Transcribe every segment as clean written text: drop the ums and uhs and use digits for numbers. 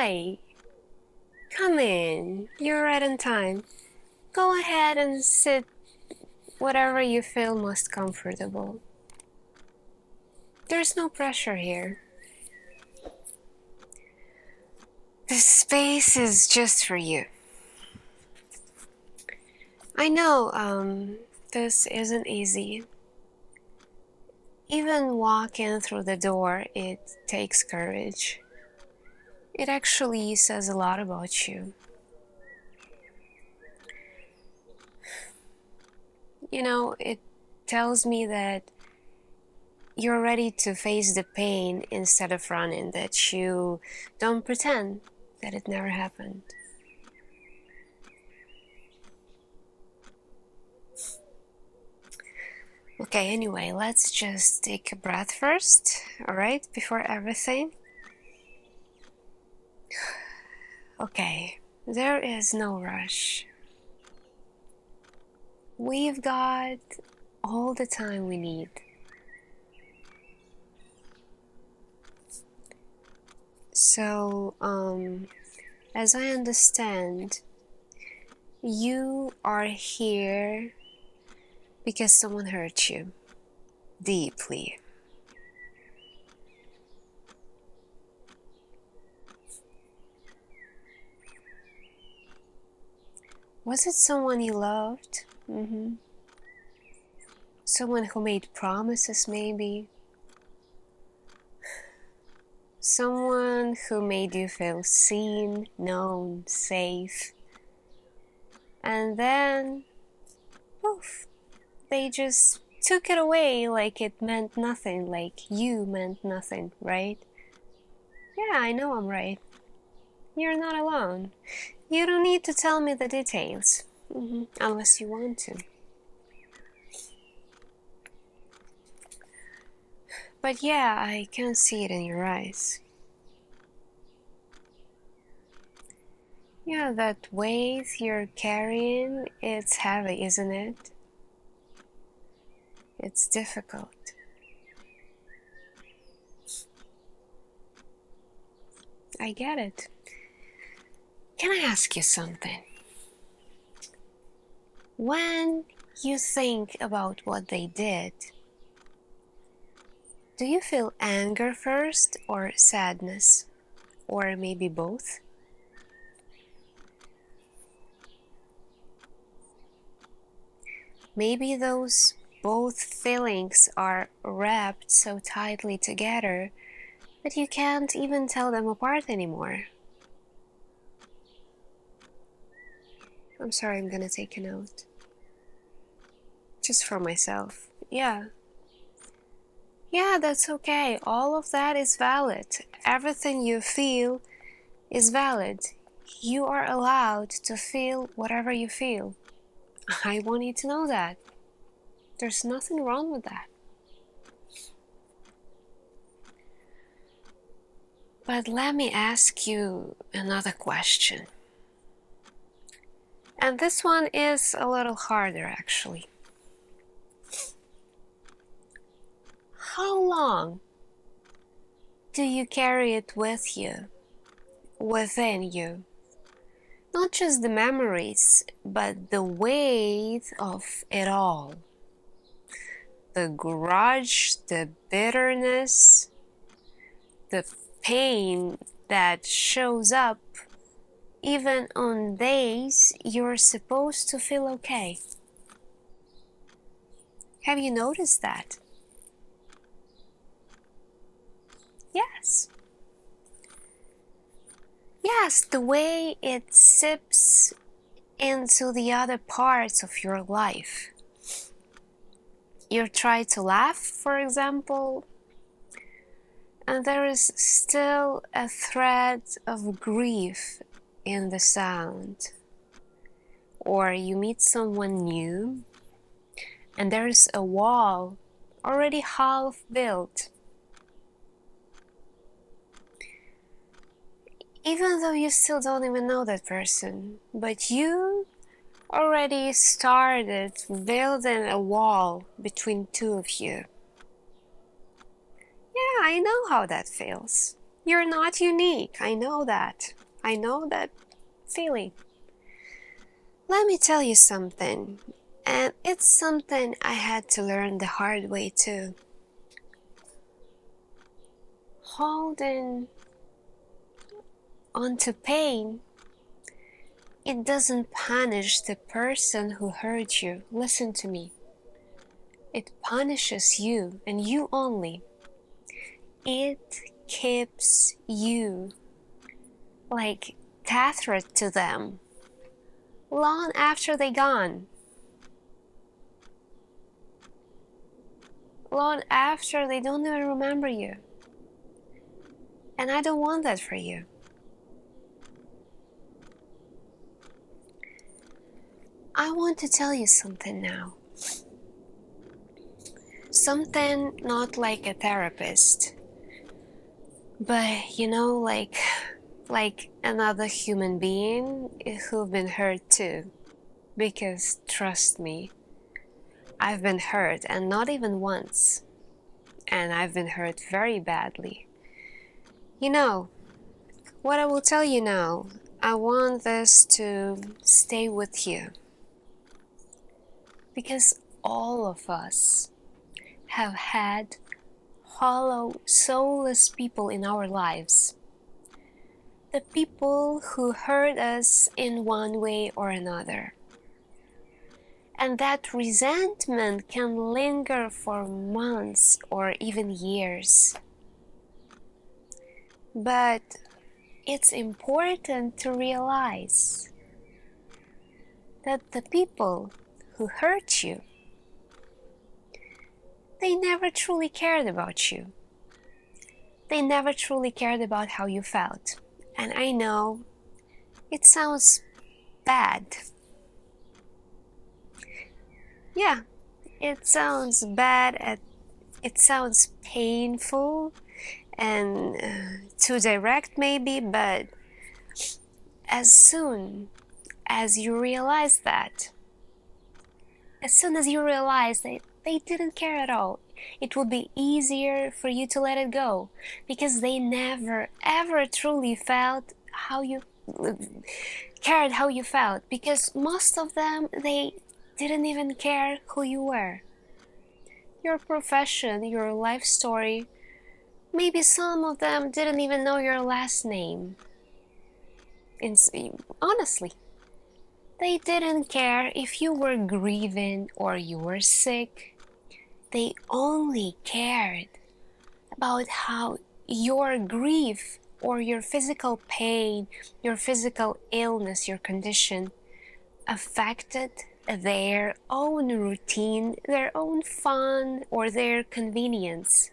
Hi! Come in. You're right on time. Go ahead and sit whatever you feel most comfortable. There's no pressure here. This space is just for you. I know, this isn't easy. Even walking through the door, it takes courage. It actually says a lot about you. You know, it tells me that you're ready to face the pain instead of running, that you don't pretend that it never happened. Okay, anyway, let's just take a breath first, alright, before everything. Okay, there is no rush. We've got all the time we need. So, as I understand, you are here because someone hurt you deeply. Was it someone you loved? Someone who made promises, maybe? Someone who made you feel seen, known, safe. And then, poof, they just took it away like it meant nothing, like you meant nothing, right? Yeah, I know I'm right. You're not alone. You don't need to tell me the details, unless you want to. But yeah, I can see it in your eyes. Yeah, that weight you're carrying, it's heavy, isn't it? It's difficult. I get it. Can I ask you something? When you think about what they did, do you feel anger first or sadness? Or maybe both? Maybe those both feelings are wrapped so tightly together that you can't even tell them apart anymore. I'm sorry, I'm gonna take a note. Just for myself. Yeah, that's okay. All of that is valid. Everything you feel is valid. You are allowed to feel whatever you feel. I want you to know that. There's nothing wrong with that. But let me ask you another question. And this one is a little harder, actually. How long do you carry it with you, within you? Not just the memories, but the weight of it all. The grudge, the bitterness, the pain that shows up even on days you're supposed to feel okay. Have you noticed that? Yes. Yes, the way it seeps into the other parts of your life. You try to laugh, for example, and there is still a thread of grief in the sound. Or you meet someone new, and there's a wall already half built. Even though you still don't even know that person, but you already started building a wall between two of you. Yeah, I know how that feels. You're not unique. I know that. I know that feeling. Let me tell you something, and it's something I had to learn the hard way too. Holding onto pain, it doesn't punish the person who hurt you. Listen to me. It punishes you, and you only. It keeps you like tethered to them long after they're gone. Long after they don't even remember you. And I don't want that for you. I want to tell you something now. Something not like a therapist, but you know, like another human being who've been hurt too. Because trust me, I've been hurt, and not even once. And I've been hurt very badly. You know, what I will tell you now, I want this to stay with you. Because all of us have had hollow, soulless people in our lives. The people who hurt us in one way or another. And that resentment can linger for months or even years. But it's important to realize that the people who hurt you, they never truly cared about you. They never truly cared about how you felt. And I know it sounds bad. Yeah, it sounds bad, it sounds painful and too direct maybe, but as soon as you realize that, as soon as you realize that they didn't care at all, it would be easier for you to let it go, because they never ever truly felt how you cared how you felt, because most of them, they didn't even care who you were, your profession, your life story. Maybe some of them didn't even know your last name. Honestly, they didn't care if you were grieving or you were sick. They only cared about how your grief or your physical pain, your physical illness, your condition affected their own routine, their own fun, or their convenience.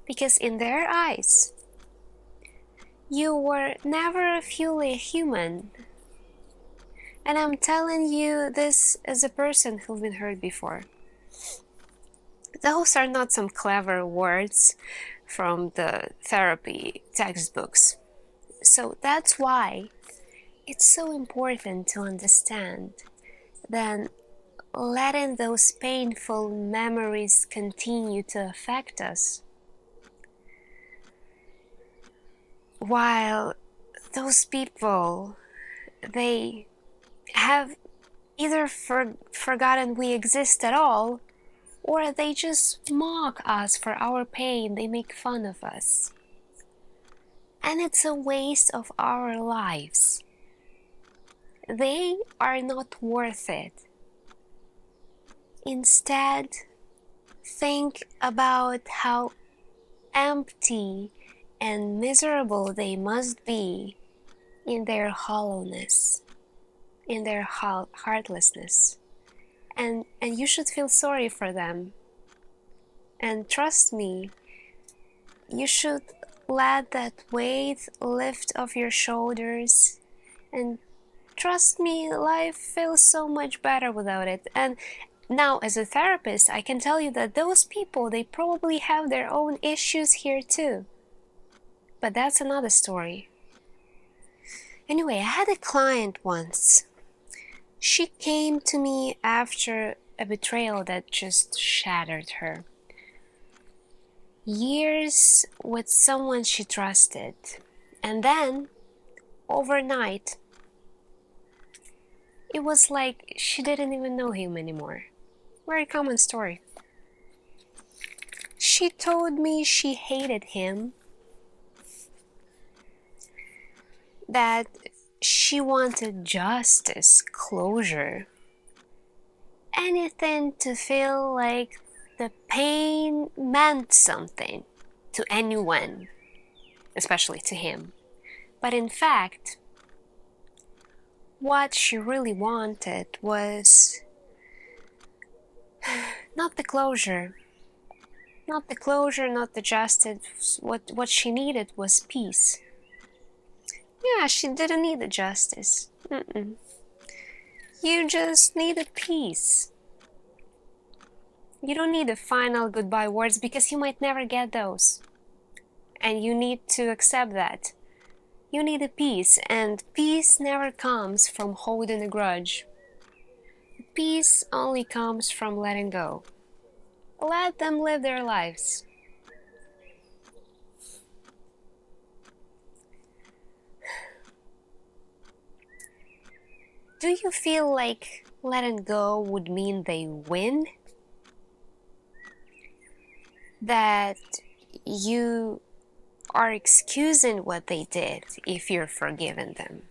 Because in their eyes, you were never fully human. And I'm telling you this as a person who's been hurt before. Those are not some clever words from the therapy textbooks. So that's why it's so important to understand that letting those painful memories continue to affect us, while those people, they have either forgotten we exist at all, or they just mock us for our pain, they make fun of us. And it's a waste of our lives. They are not worth it. Instead, think about how empty and miserable they must be in their hollowness, in their heartlessness. And you should feel sorry for them. And trust me, you should let that weight lift off your shoulders. And trust me, life feels so much better without it. And now, as a therapist, I can tell you that those people, they probably have their own issues here too. But that's another story. Anyway, I had a client once. She came to me after a betrayal that just shattered her. years with someone she trusted, and then overnight it was like she didn't even know him anymore. Very common story. She told me she hated him, that she wanted justice, closure, anything to feel like the pain meant something to anyone, especially to him. But in fact, what she really wanted was not the closure, not the justice. What she needed was peace. Yeah, she didn't need the justice. You just needed peace. You don't need the final goodbye words because you might never get those. And you need to accept that. You need a peace, and peace never comes from holding a grudge. Peace only comes from letting go. Let them live their lives. Do you feel like letting go would mean they win? That you are excusing what they did if you're forgiving them?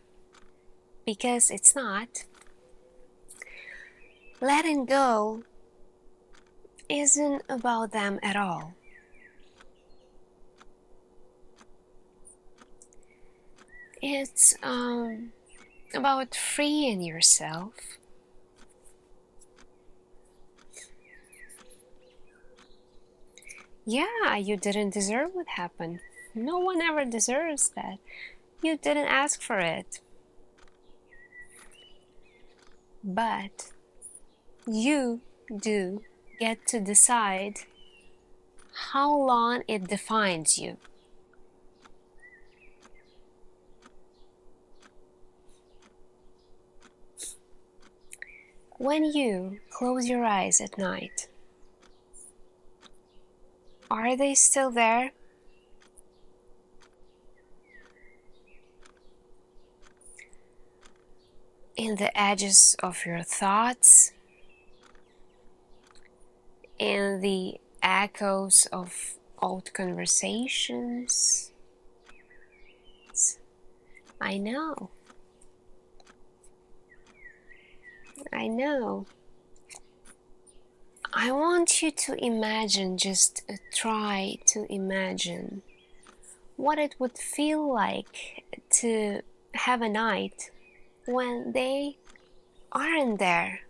Because it's not. Letting go isn't about them at all. It's about freeing yourself. Yeah, you didn't deserve what happened. No one ever deserves that. You didn't ask for it. But you do get to decide how long it defines you. When you close your eyes at night, are they still there? In the edges of your thoughts? In the echoes of old conversations? I know. I know. I want you to imagine, just try to imagine what it would feel like to have a night when they aren't there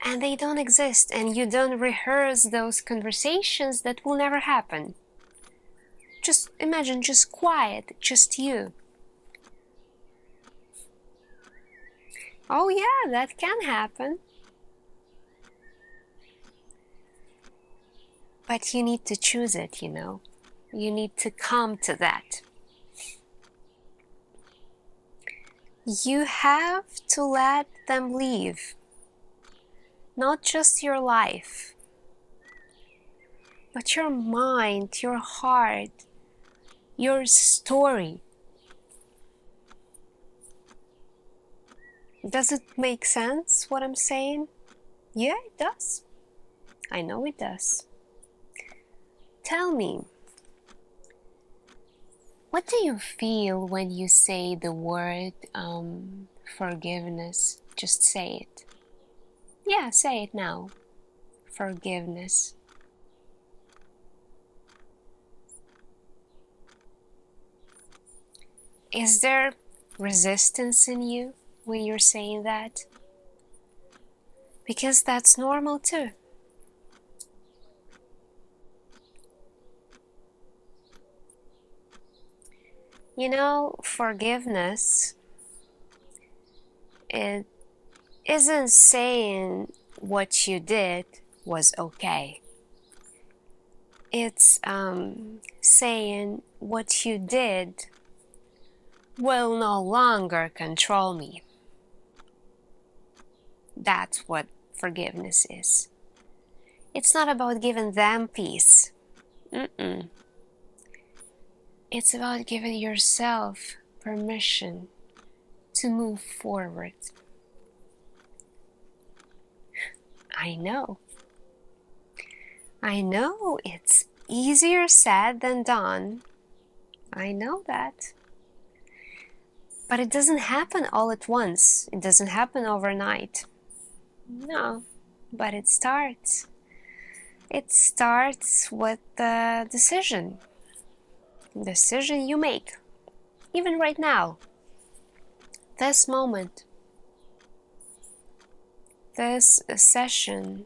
and they don't exist, and you don't rehearse those conversations that will never happen. Just imagine, just quiet, just you. Oh yeah, that can happen. But you need to choose it, you know. You need to come to that. You have to let them leave. Not just your life, but your mind, your heart, your story. Does it make sense what I'm saying? Yeah, it does. I know it does. Tell me, what do you feel when you say the word forgiveness? Just say it. Yeah, say it now. Forgiveness. Is there resistance in you when you're saying that? Because that's normal too. You know, forgiveness, it isn't saying what you did was okay. It's saying what you did will no longer control me. That's what forgiveness is. It's not about giving them peace. It's about giving yourself permission to move forward. I know it's easier said than done. I know that. But it doesn't happen all at once. It doesn't happen overnight. No, but it starts. It starts with the decision you make, even right now, this moment, this session.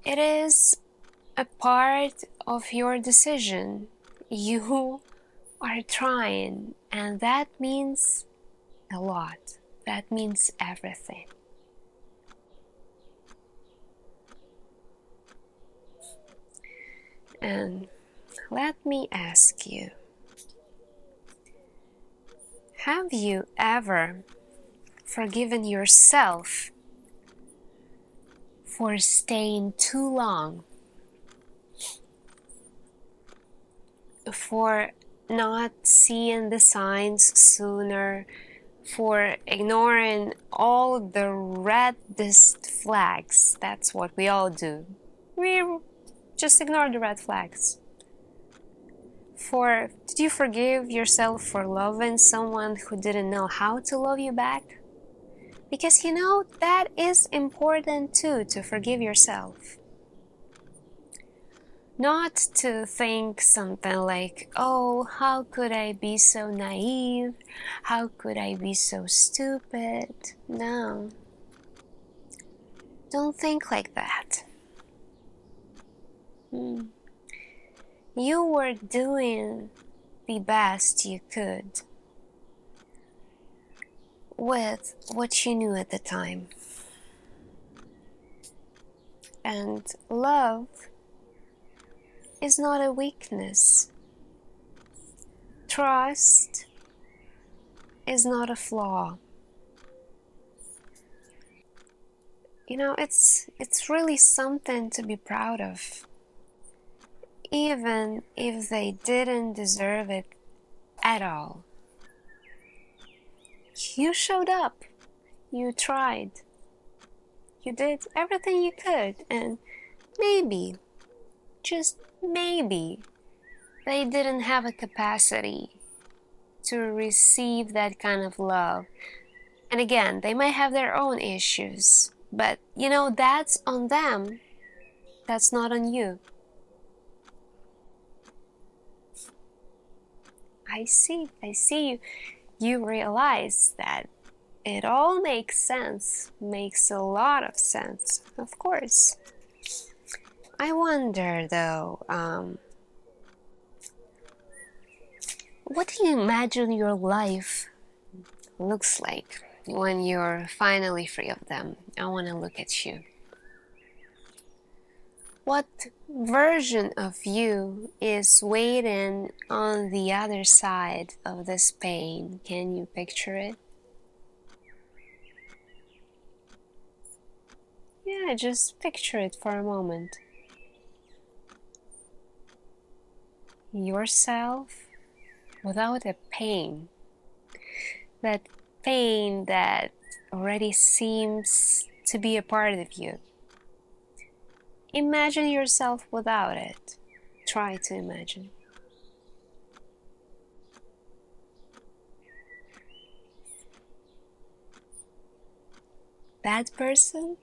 It is a part of your decision. You are trying, and that means a lot. That means everything. And let me ask you, have you ever forgiven yourself for staying too long? For not seeing the signs sooner? For ignoring all the reddest flags? That's what we all do. We just ignore the red flags. Did you forgive yourself for loving someone who didn't know how to love you back? Because that is important too, to forgive yourself. Not to think something like, oh, how could I be so naive? How could I be so stupid? No. Don't think like that. You were doing the best you could with what you knew at the time. And love is not a weakness. Trust is not a flaw. It's really something to be proud of. Even if they didn't deserve it at all. You showed up. You tried. You did everything you could, and maybe, just maybe, they didn't have a capacity to receive that kind of love. And again, they might have their own issues, but that's on them. That's not on you. I see you. You realize that it all makes sense, makes a lot of sense, of course. I wonder though, what do you imagine your life looks like when you're finally free of them? I want to look at you. What version of you is waiting on the other side of this pain? Can you picture it? Yeah, just picture it for a moment. Yourself without a pain. That pain that already seems to be a part of you. Imagine yourself without it. Try to imagine. That person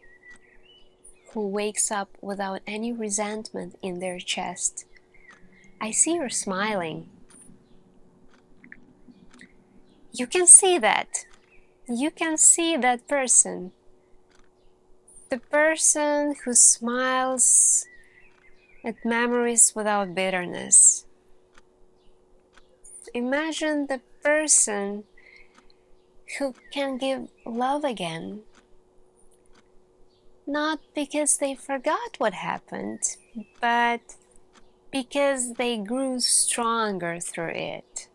who wakes up without any resentment in their chest. I see you're smiling. You can see that. You can see that person. The person who smiles at memories without bitterness. Imagine the person who can give love again. Not because they forgot what happened, but because they grew stronger through it.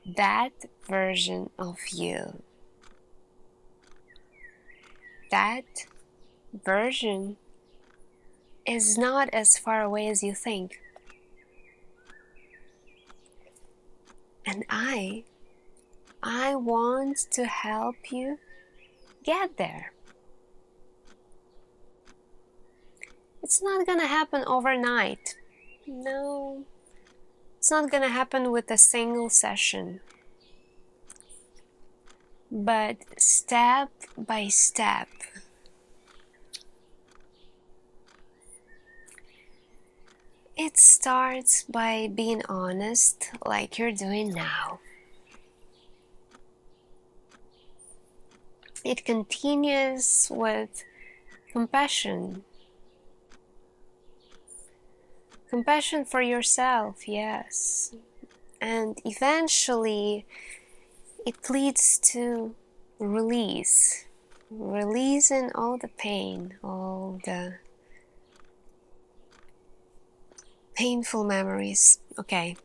That version of you. that version is not as far away as you think. And I want to help you get there. It's not gonna happen overnight. No, it's not gonna happen with a single session. But step by step, it starts by being honest, like you're doing now. It continues with compassion. Compassion for yourself, yes. And eventually, it leads to release. Releasing all the pain, all the painful memories. Okay.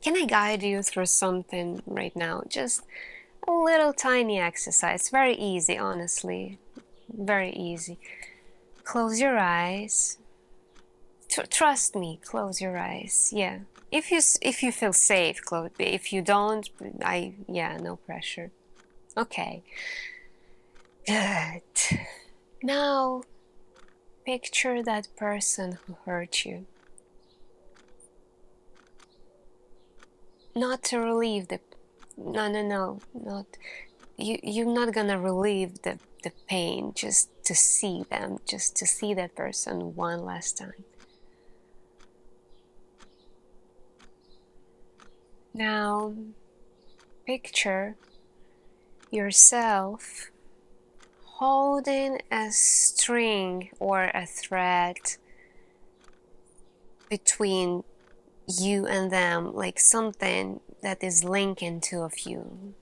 Can I guide you through something right now? Just a little tiny exercise. Very easy, honestly. Very easy. Close your eyes. Trust me, close your eyes. Yeah. If you feel safe, close. If you don't, no pressure. Okay. Good. Now, picture that person who hurt you. Not to relieve the... No. Not... You're not gonna relieve the pain, just to see them, just to see that person one last time. Now, picture yourself holding a string or a thread between you and them, like something that is linking two of you.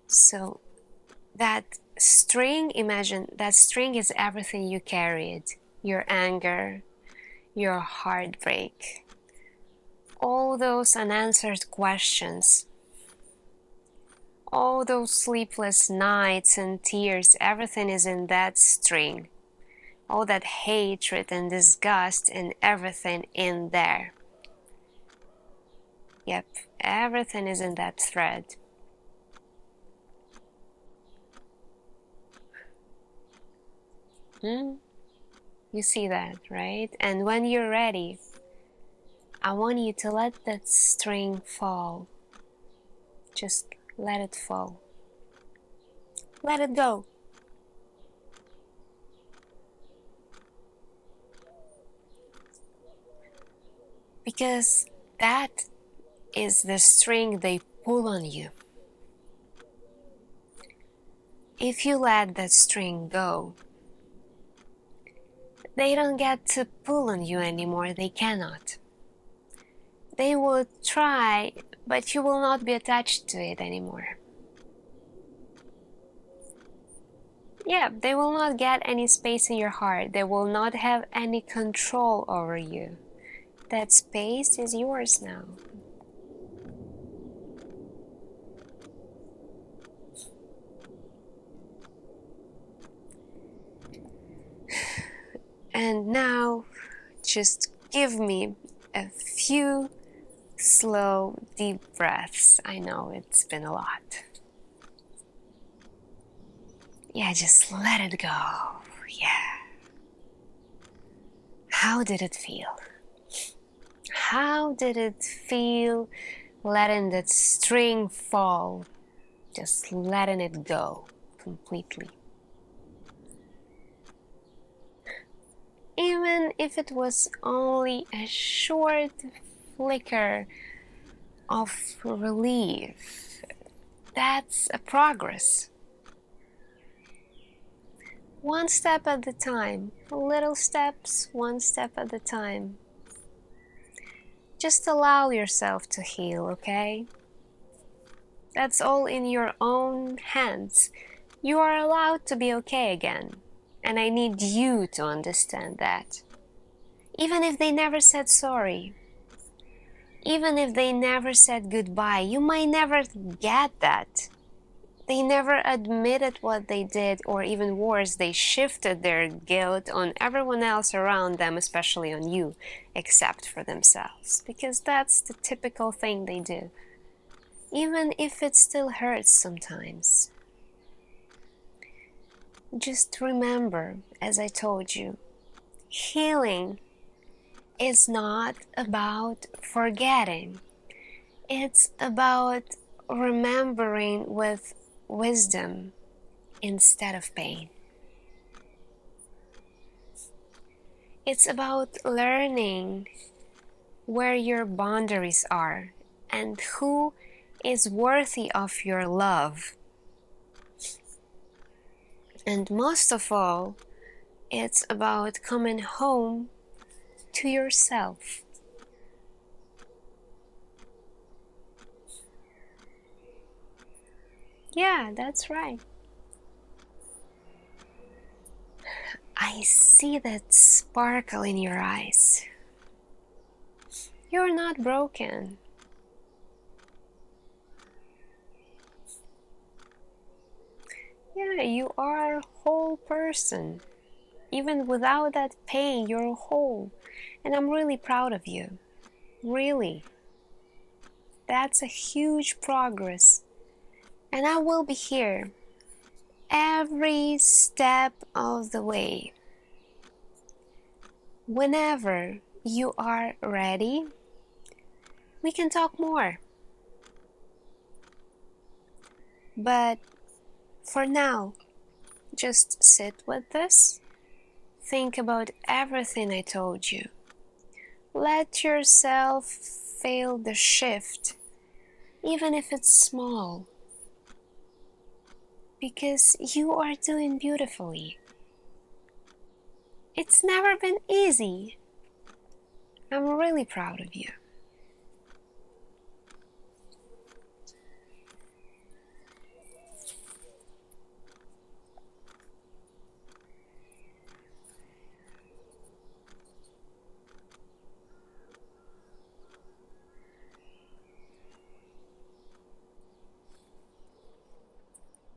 So that string, imagine that string is everything you carried, your anger, your heartbreak, all those unanswered questions, all those sleepless nights and tears, everything is in that string. All that hatred and disgust and everything in there. Yep, everything is in that thread. You see that, right? And when you're ready, I want you to let that string fall. Just let it fall. Let it go. Because that is the string they pull on you. If you let that string go, they don't get to pull on you anymore. They cannot. They will try, but you will not be attached to it anymore. Yeah, they will not get any space in your heart. They will not have any control over you. That space is yours now. And now, just give me a few slow, deep breaths. I know it's been a lot. Yeah, just let it go. Yeah. How did it feel? How did it feel letting that string fall? Just letting it go completely. Even if it was only a short flicker of relief, that's a progress. One step at a time, little steps, one step at a time. Just allow yourself to heal, okay? That's all in your own hands. You are allowed to be okay again. And I need you to understand that. Even if they never said sorry, even if they never said goodbye, you might never get that. They never admitted what they did, or even worse, they shifted their guilt on everyone else around them, especially on you, except for themselves, because that's the typical thing they do, even if it still hurts sometimes. Just remember, as I told you, healing is not about forgetting. It's about remembering with wisdom instead of pain. It's about learning where your boundaries are and who is worthy of your love. And most of all, it's about coming home to yourself. Yeah, that's right. I see that sparkle in your eyes. You're not broken. Yeah, you are a whole person. Even without that pain, you're whole. And I'm really proud of you. Really. That's a huge progress. And I will be here every step of the way. Whenever you are ready, we can talk more. But for now, just sit with this. Think about everything I told you. Let yourself feel the shift, even if it's small. Because you are doing beautifully. It's never been easy. I'm really proud of you.